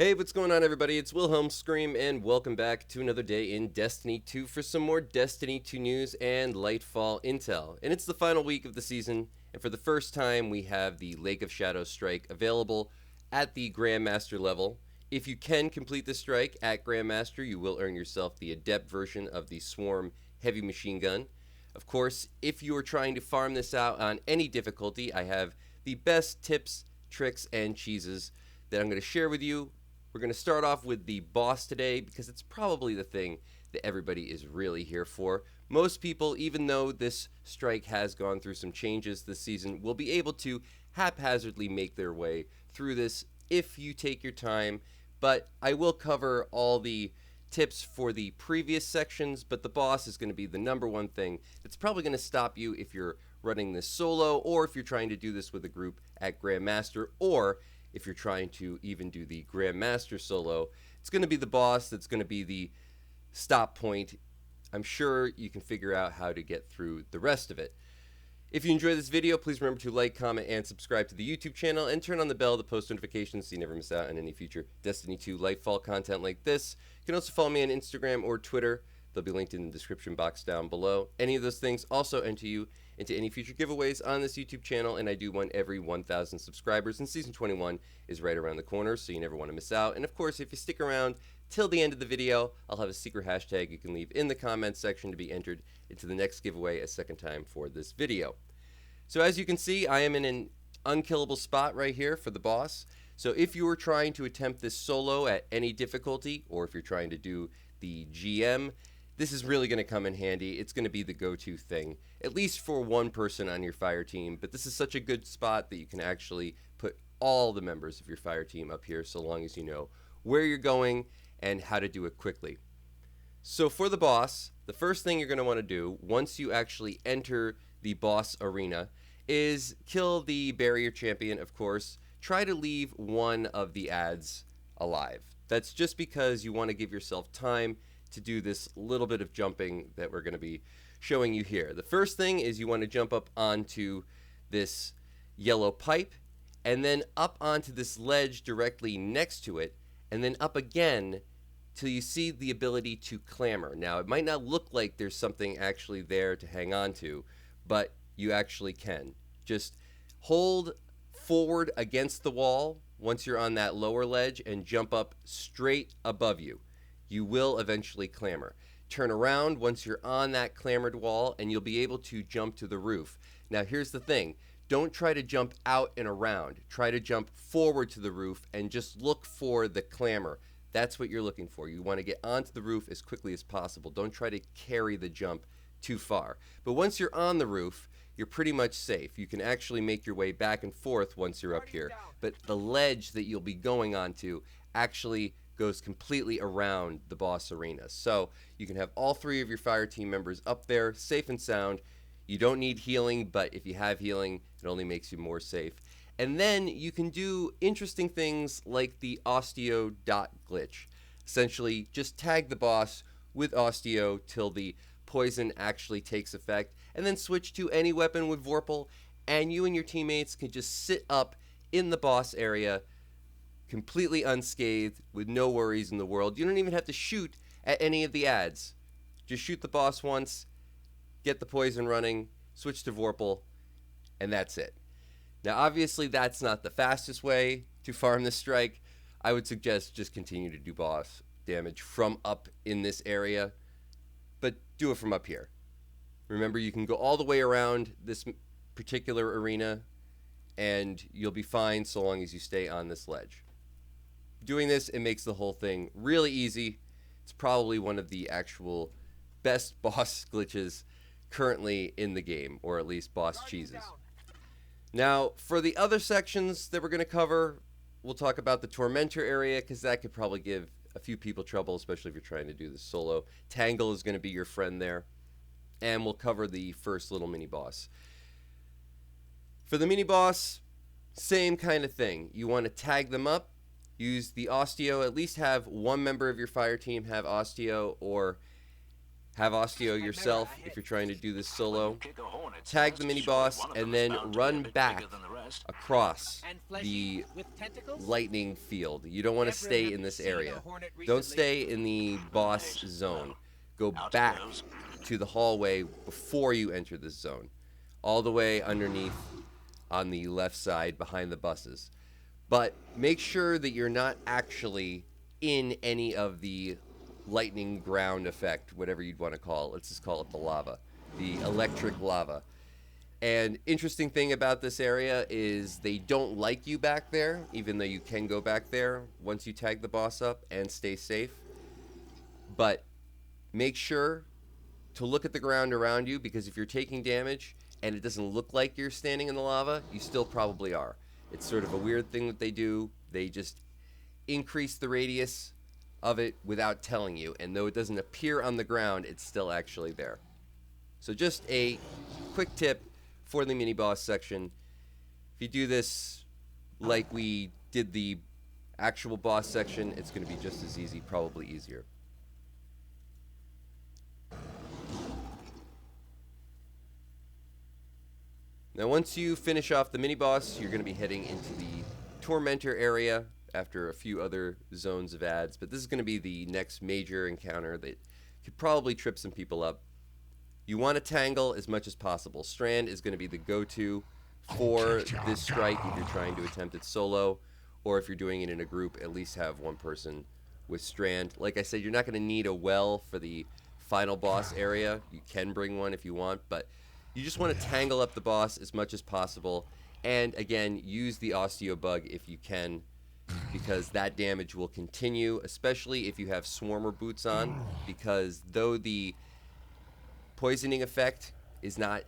Hey, what's going on, everybody? It's Wilhelm Scream, and welcome back to another day in Destiny 2 for some more Destiny 2 news and Lightfall intel. And it's the final week of the season, and for the first time, we have the Lake of Shadows strike available at the Grandmaster level. If you can complete the strike at Grandmaster, you will earn yourself the Adept version of the Swarm heavy machine gun. Of course, if you are trying to farm this out on any difficulty, I have the best tips, tricks, and cheeses that I'm going to share with you. We're going to start off with the boss today because it's probably the thing that everybody is really here for. Most people, even though this strike has gone through some changes this season, will be able to haphazardly make their way through this if you take your time. But I will cover all the tips for the previous sections, but the boss is going to be the number one thing that's probably going to stop you if you're running this solo, or if you're trying to do this with a group at Grandmaster, or if you're trying to even do the Grandmaster solo. It's going to be the boss that's going to be the stop point. I'm sure you can figure out how to get through the rest of it. If you enjoyed this video, please remember to like, comment, and subscribe to the YouTube channel, and turn on the bell to post notifications so you never miss out on any future Destiny 2 Lightfall content like this. You can also follow me on Instagram or Twitter. They'll be linked in the description box down below. Any of those things also enter you into any future giveaways on this YouTube channel, and I do one every 1,000 subscribers, and Season 21 is right around the corner, so you never want to miss out. And of course, if you stick around till the end of the video, I'll have a secret hashtag you can leave in the comments section to be entered into the next giveaway a second time for this video. So as you can see, I am in an unkillable spot right here for the boss. So if you were trying to attempt this solo at any difficulty, or if you're trying to do the GM, this is really going to come in handy. It's going to be the go-to thing, at least for one person on your fire team. But this is such a good spot that you can actually put all the members of your fire team up here, so long as you know where you're going and how to do it quickly. So for the boss, the first thing you're going to want to do once you actually enter the boss arena is kill the barrier champion, of course. Try to leave one of the ads alive. That's just because you want to give yourself time to do this little bit of jumping that we're going to be showing you here. The first thing is you want to jump up onto this yellow pipe, and then up onto this ledge directly next to it, and then up again till you see the ability to clamber. Now, it might not look like there's something actually there to hang on to, but you actually can. Just hold forward against the wall once you're on that lower ledge and jump up straight above you. You will eventually clamber. Turn around once you're on that clambered wall, and you'll be able to jump to the roof. Now, here's the thing. Don't try to jump out and around. Try to jump forward to the roof and just look for the clamber. That's what you're looking for. You want to get onto the roof as quickly as possible. Don't try to carry the jump too far. But once you're on the roof, you're pretty much safe. You can actually make your way back and forth once you're up here. But the ledge that you'll be going onto actually goes completely around the boss arena. So you can have all three of your fire team members up there, safe and sound. You don't need healing, but if you have healing, it only makes you more safe. And then you can do interesting things like the Osteo dot glitch. Essentially, just tag the boss with Osteo till the poison actually takes effect, and then switch to any weapon with Vorpal, and you and your teammates can just sit up in the boss area completely unscathed with no worries in the world. You don't even have to shoot at any of the ads. Just shoot the boss once, get the poison running, switch to Vorpal, and that's it. Now, obviously, that's not the fastest way to farm this strike. I would suggest just continue to do boss damage from up in this area, but do it from up here. Remember, you can go all the way around this particular arena, and you'll be fine so long as you stay on this ledge. Doing this, it makes the whole thing really easy. It's probably one of the actual best boss glitches currently in the game, or at least boss cheeses. Now, for the other sections that we're going to cover, we'll talk about the Tormentor area, because that could probably give a few people trouble, especially if you're trying to do this solo. Tangle is going to be your friend there, and we'll cover the first little mini-boss. For the mini-boss, same kind of thing. You want to tag them up, use the Osteo, at least have one member of your fire team have Osteo, or have Osteo yourself if you're trying to do this solo. Tag the mini boss and then run back across the lightning field. You don't want to stay in this area. Don't stay in the boss zone. Go back to the hallway before you enter this zone, all the way underneath on the left side behind the buses. But make sure that you're not actually in any of the lightning ground effect, whatever you'd want to call it. Let's just call it the lava, the electric lava. And interesting thing about this area is they don't like you back there, even though you can go back there once you tag the boss up and stay safe. But make sure to look at the ground around you, because if you're taking damage and it doesn't look like you're standing in the lava, you still probably are. It's sort of a weird thing that they do. They just increase the radius of it without telling you, and though it doesn't appear on the ground, it's still actually there. So just a quick tip for the mini boss section. If you do this like we did the actual boss section, it's going to be just as easy, probably easier. Now once you finish off the mini boss, you're going to be heading into the Tormentor area after a few other zones of ads, but this is going to be the next major encounter that could probably trip some people up. You want to tangle as much as possible. Strand is going to be the go-to for this strike if you're trying to attempt it solo, or if you're doing it in a group, at least have one person with Strand. Like I said, you're not going to need a well for the final boss area. You can bring one if you want, but you just want to tangle up the boss as much as possible, and again, use the Osteo bug if you can, because that damage will continue, especially if you have Swarmer boots on, because though the poisoning effect is not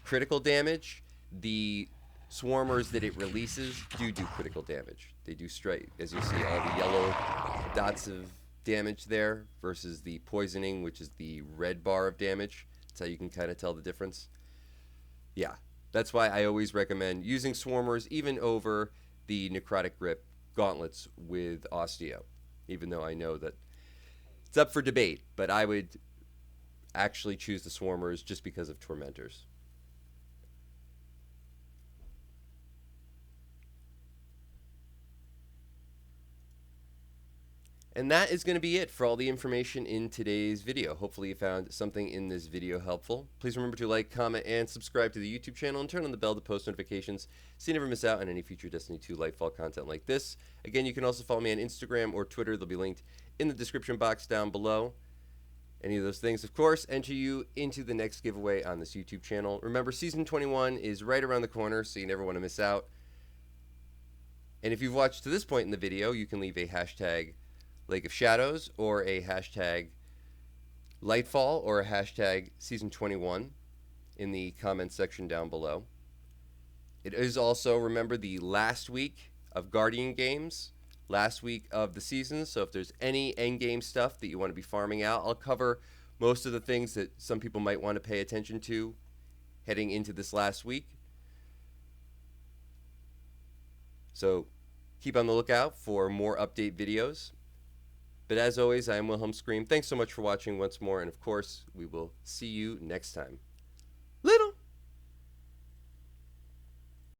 critical damage, the Swarmers that it releases do critical damage. They do straight, as you see, all the yellow dots of damage there versus the poisoning, which is the red bar of damage. That's how you can kind of tell the difference. Yeah, that's why I always recommend using Swarmers even over the Necrotic Grip gauntlets with Osteo, even though I know that it's up for debate, but I would actually choose the Swarmers just because of Tormentors. And that is going to be it for all the information in today's video. Hopefully you found something in this video helpful. Please remember to like, comment, and subscribe to the YouTube channel, and turn on the bell to post notifications so you never miss out on any future Destiny 2 Lightfall content like this. Again, you can also follow me on Instagram or Twitter. They'll be linked in the description box down below. Any of those things, of course, enter you into the next giveaway on this YouTube channel. Remember, Season 21 is right around the corner, so you never want to miss out. And if you've watched to this point in the video, you can leave a hashtag Lake of Shadows, or a hashtag Lightfall, or a hashtag Season 21 in the comments section down below. It is also, remember, the last week of Guardian games, last week of the season, so if there's any endgame stuff that you want to be farming out, I'll cover most of the things that some people might want to pay attention to heading into this last week. So keep on the lookout for more update videos. But as always, I am Wilhelm Scream. Thanks so much for watching once more, and of course, we will see you next time.